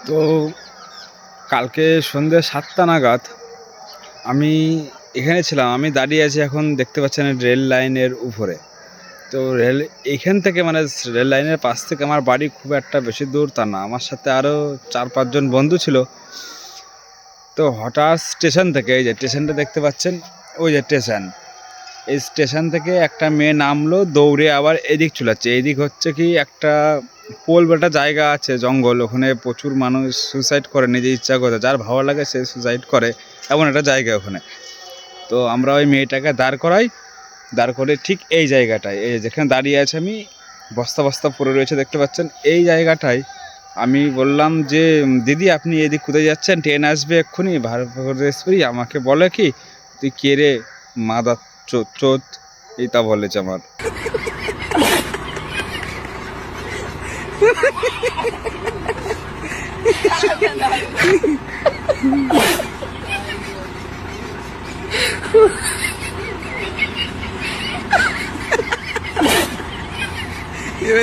তো কালকে সন্ধ্যে 7টা নাগাদ আমি এখানে ছিলাম। আমি দাঁড়িয়ে আছি, এখন দেখতে পাচ্ছেন রেল লাইনের উপরে। তো এইখান থেকে মানে রেল লাইনের পাশ থেকে আমার বাড়ি খুব একটা বেশি দূর তা না, আমার সাথে আরও 4-5 জন বন্ধু ছিল। তো হঠাৎ স্টেশন থেকে, এই যে স্টেশনটা দেখতে পাচ্ছেন, ওই যে স্টেশন, এই স্টেশন থেকে একটা মেয়ে নামলো, দৌড়ে আবার এদিক চলে যাচ্ছে। এইদিক হচ্ছে কি একটা পোল বেটা জায়গা আছে, জঙ্গল, ওখানে প্রচুর মানুষ সুসাইড করে নিজে ইচ্ছা করে, যার ভালো লাগে সে সুসাইড করে, এমন একটা জায়গা ওখানে। তো আমরা ওই মেয়েটাকে দাঁড় করে ঠিক এই জায়গাটায়, এই যেখানে দাঁড়িয়ে আছে আমি, বস্তা বস্তা পড়ে রয়েছে দেখতে পাচ্ছেন, এই জায়গাটায় আমি বললাম যে দিদি আপনি এদিক কোথায় যাচ্ছেন, ট্রেন আসবে এক্ষুনি ভারতপুরি। আমাকে বলে কি, তুই কে রে মাদা চোত, এটা বলেছে আমার। Yo,